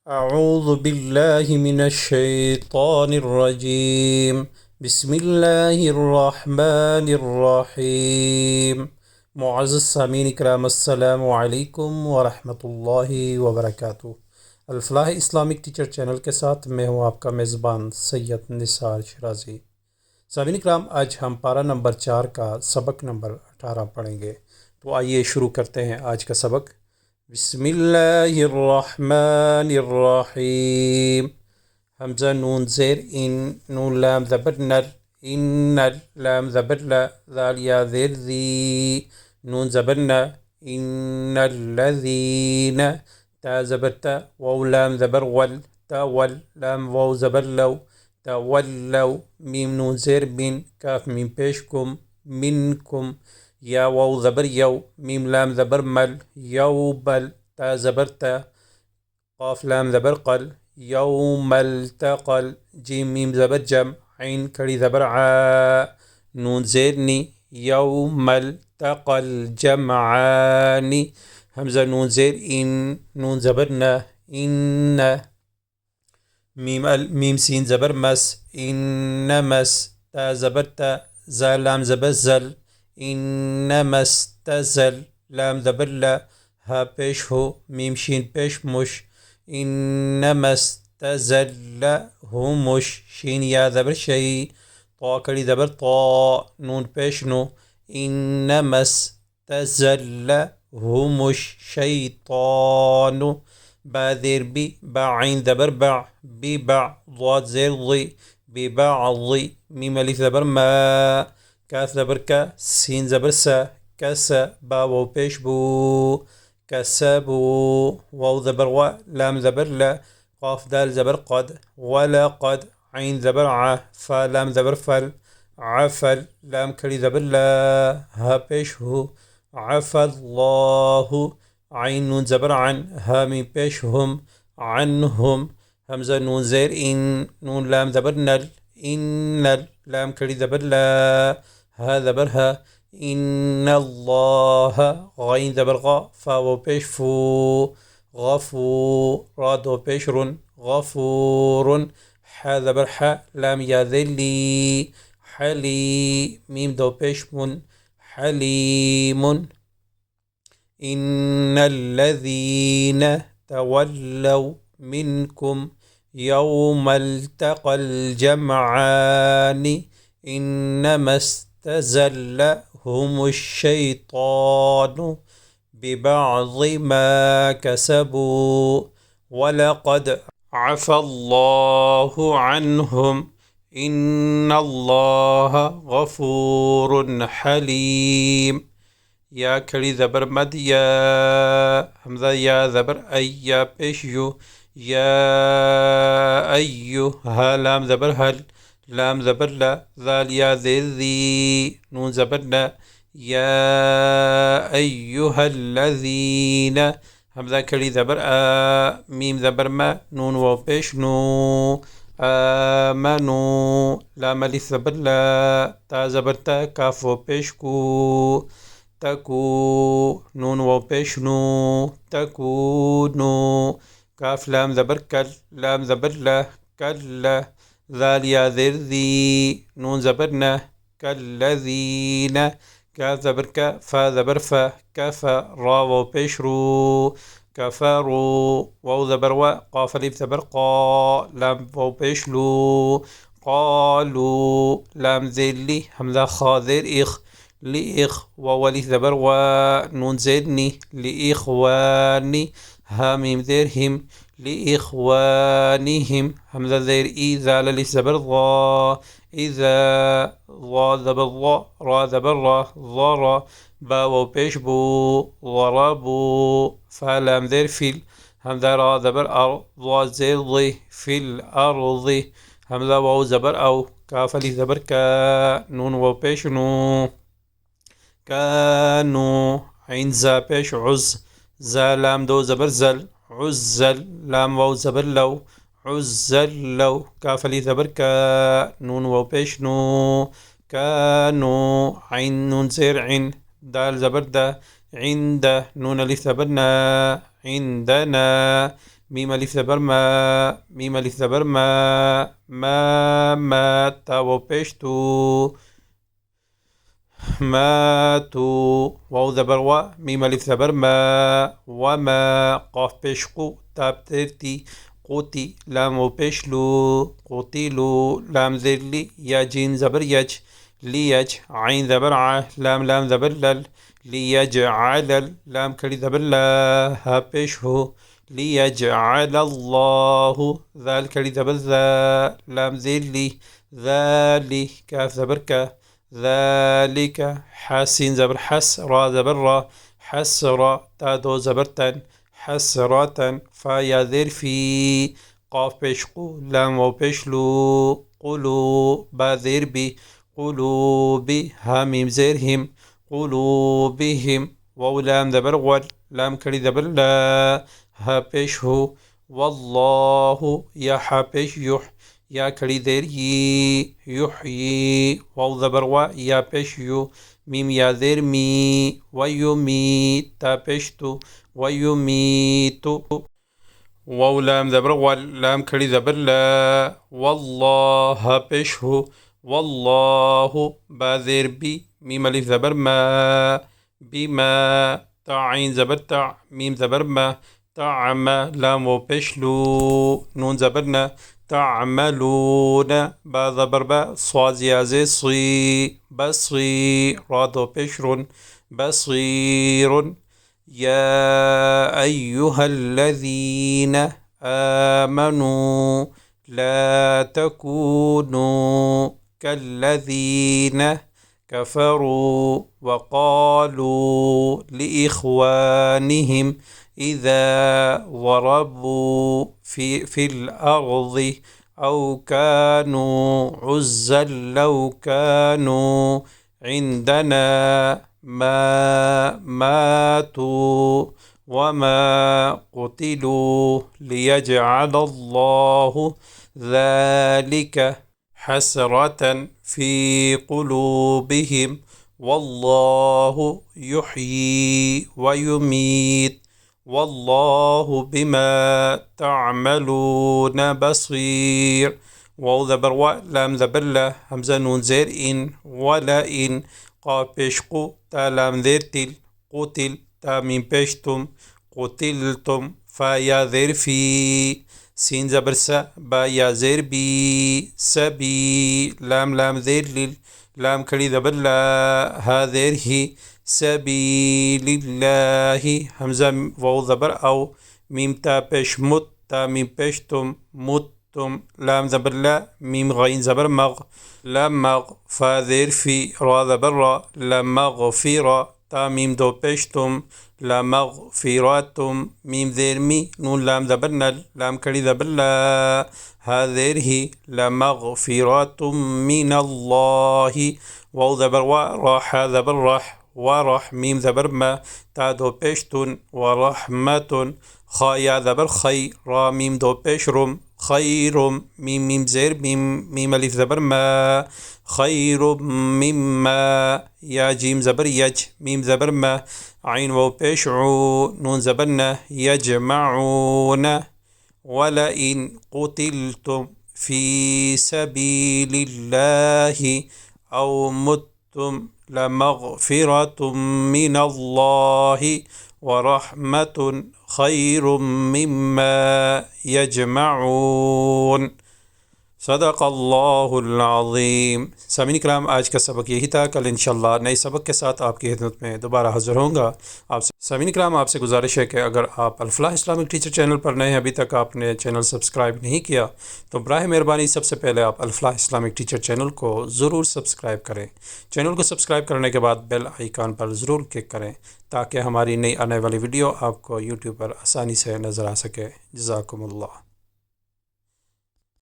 أعوذ بالله من الشيطان الرجيم بسم الله الرحمن الرحيم मुअज़्ज़ज़ सामीन इकराम अस्सलामु अलैकुम व रहमतुल्लाहि व बरकातुहू। अल-फलाह इस्लामिक टीचर चैनल के साथ मैं हूँ आपका मेज़बान सैयद निसार शिराज़ी। सामीन इकराम, आज हम पारा नंबर 4 का सबक नंबर 18 पढ़ेंगे। तो आइए शुरू करते हैं आज का सबक। बिस्मिल्लाहिर्रहमानिर्रहीम। हमज़ा नून ज़ेर इन, नून लाम ज़बर नर, इन्नल लाम ज़बर ला, ज़ाल या ज़ेर ज़ी, नून ज़बर न, इन्नल्लज़ीन, ता ज़बर ता, वाव लाम ज़बर वल, तवल लाम वाव ज़बर लव, तवल्लव, मीम नून ज़ेर बिन, काफ मीम पेश कुम, मिनकुम, या वाव ज़बर यव, मीम लाम ज़बर मल, यौबल, ता ज़बर ता, क़ाफ लाम ज़बर क़ल, यौमल तक़ल, जीम मीम ज़बर जम, ऐन खड़ी ज़बर आ, नून ज़ेर नी, यौमल तक़ल जमआनी। हमज़ा नून ज़ेर इन, नून ज़बर न, इन्न, मीम सीन ज़बर मस, इन्नमस, ता ज़बर ता, ज़ा लाम ज़बर ज़ल, इन्नमस्तज़ल, लाम ज़बर ला, हा पेश हो, मीम शीन पेश मुश, इन्नमस्तज़ल्लहुमुश, शीन या ज़बर शई, ता कड़ी ज़बर ता, नून पेश नो, इन्नमस्तज़ल्लहुमुश शैतानु, बा ज़ेर बी, बा ऐन ज़बर बा, बिबा, ज़ाद ज़ेर ज़ी, बिबअज़ी, मीम अलिफ ज़बर मा, काफ ज़बर का, सीन ज़बर सा, कसा, बा वाव पेश बू, कसबू, वाव ज़बर वा, लाम ज़बर ला, क़ाफ दाल ज़बर क़द, वलक़द, ऐन ज़बर आ, फ़ा लाम ज़बर फ़ल, अफ़ल, लाम खड़ी ज़बर ला, हा पेश हो, अफ़ल्लाहु, ऐन नून ज़बर अन, हा मीम पेश हुम, अन्हुम। हमज़ा नून ज़ेर इन, नून लाम ज़बर नल, इन्नल, लाम खड़ी ज़बर ला, हा ज़बर हा, इन्नल्लाह, गैन ज़बर गा, फ़ा वो पेश फू, गफू, रा दो पेश रुन, गफूरुन, हा ज़बर हा, लाम या ज़ेर ली, हली, मीम दो पेश मुन, हलीमुन। इन्नल्लज़ीन तवल्लव मिनकुम यौमल तक़ल जमआनी इन्नमस्तज़ल्लहुमुश शैतानु बिबअज़ि मा कसबू वलक़द अफ़ल्लाहु अन्हुम इन्नल्लाह गफ़ूरुन हलीम। या खड़ी ज़बर मद या, हमज़ा या ज़बर ऐ, या पेश यू, या अय्यु, हा लाम ज़बर हल, लाम ज़बर ला, ज़ाल या ज़ेर ज़ी, नून ज़बर ना, या अय्युहल्लज़ीन, हमज़ा खड़ी ज़बर आ, मीम ज़बर मा, नून वाव पेश नू, आमनू, लाम अलिफ ज़बर ला, ता ज़बर ता, काफ वाव पेश कू, तकू, नून वाव पेश नू, तकूनू, काफ लाम ज़बर कल, लाम ज़बर ला, कल्ला, ज़ाल या ज़ेर ज़ी, नून ज़बर ना, कल्लज़ीन, काफ ज़बर का, फ़ा ज़बर फ़ा, कफ़ा, रा वाव पेश रू, कफ़रू, वाव ज़बर वा, क़ाफ अलिफ ज़बर क़ा, लाम वाव पेश लू, क़ालू, लाम ज़ेर ली, हमज़ा ख़ा ज़ेर इख़, लिइख़, वाव अलिफ ज़बर वा, नून ज़ेर नी, लिइख़वानी, हा मीम ज़ेर हिम, लिइख़वानिहिम, हमज़ा ज़ेर ई, ज़ाल अलिफ ज़बर ज़ा, इज़ा, ज़ा ज़बर ज़ा, रा ज़बर रा, ज़रा, बा वाव पेश बू, ज़रबू, फ़ा लाम ज़ेर फ़िल, हमज़ा रा ज़बर अर, ज़ा ज़ेर ज़ी, फ़िल अर्ज़ी, हमज़ा वाव ज़बर औ, काफ अलिफ ज़बर का, नून वाव पेश नू, कानू, ऐन ज़ा पेश उज़, ज़ा लाम दो ज़बर ज़ल, उज़्ज़ल, लाम वाव ज़बर लव, उज़्ज़ल्लव, काफ अलिफ ज़बर का, नून वाव पेश नू, कानू, ऐन नून ज़ेर ऐन, दाल ज़बर दा, इंदा, नून अलिफ ज़बर ना, इंदना, मीम अलिफ ज़बर मा, मीम अलिफ ज़बर मा, मा ता वो पेश तू, ماتوا واو ज़बर वा, मीम अलिफ ज़बर मा, वमा क़ाफ पेश कु, ताब तेरती, क़ुती लाम वो पेश लू, क़ुतिलू लाम ज़ेर ली, या जीन ज़बर यज, लियज आइन ज़बर आ, लाम लाम ज़बर लल, लियजअल लाम खड़ी ज़बर ला, हा पेश हो, लियजअलल्लाहु ज़ाल खड़ी ज़बर ज़ा, लाम ज़ेर ली, ज़ाली काफ ज़बर का, ذلك حاسين زبر حس را زبر را حسرة تا دو زبر تن حسرة فا يا ذير في قاف پیش قو لام و پیش لو قلو با ذير بي قلوبي ها ميم زير هم قلوبهم واو لام زبر ول لام كري زبر لا ها پیش هو والله يا ها پیش يح या खड़ी देर युह्यी वाव ज़बर वा या पेश यू मीम या देर मी वयुमी ता पेश तु वयुमीतु वाव लाम ज़बर वा लाम खड़ी ज़बर ला वल्लाह पेश हो वल्लाहु बा देर बी मीम अलिफ ज़बर मा बिमा ता आइन ज़बर ता मीम ज़बर मा ताअमा लाम वो पेश लू नून ज़बर ना تعملون با ज़बर बा स्वाद याज़े सी बसी रादो पेशर बसीर या अय्युहल्लज़ीन आमनू ला तकूनू कल्लज़ीन كفروا وقالوا لإخوانهم إذا ضربوا في الأرض أو كانوا عزا لو كانوا عندنا ما ماتوا وما قتلوا ليجعل الله ذلك حسرة في قلوبهم والله يحيي ويميت والله بما تعملون بصير واو ذبر و لام ذبر لا همزة نون زير إن ولا إن قاف بيشقو تا لام ذير تل قتل تا ميم بيشتم قتلتم فا يا ذير في سين زبر س با يا زير بي سبي لام لام ذير لل لام كري ذبر لا ها ذير هي سبيل الله همزة واو ذبر أو ميم تا پیش مت تا ميم پیش تم متم لام ذبر لا ميم غين ذبر مغ لا مغ فا ذير في را ذبر را لا مغفرة تا ميم دو پیش تم لا مغفراتم ميم ذير مي نون لام ذبر نل لام كري ذبر لا ها ذير هي لا مغفرات من الله واو ذبر و راح ذبر راح ورح ميم ذبر ما تا دو پیشتون ورحمة خا يا ذبر خي را ميم دو پیشرم خيرم ميم ميم زير ميم ميم ألف ذبر ما خير مما يا جيم ذبر يج ميم ذبر ما عين واو پیشعو نون ذبرنا يجمعون ولئن قتلتم في سبيل الله أو متم لمغفرة من الله ورحمة خير مما يجمعون सदक़ अल्लाहुल-अज़ीम। सामीन कराम, आज का सबक यही था। कल इंशाअल्लाह नए सबक के साथ आपकी खिदमत में दोबारा हाज़िर होऊंगा। आप सामीन कराम, आपसे गुजारिश है कि अगर आप अल-फ़लाह इस्लामिक टीचर चैनल पर नए हैं, अभी तक आपने चैनल सब्सक्राइब नहीं किया, तो बराए मेहरबानी सबसे पहले आप अल-फ़लाह इस्लामिक टीचर चैनल को ज़रूर सब्सक्राइब करें। चैनल को सब्सक्राइब करने के बाद बेल आइकान पर ज़रूर क्लिक करें ताकि हमारी नई आने वाली वीडियो आपको यूट्यूब पर आसानी से नज़र आ सके। जज़ाकुमुल्लाह।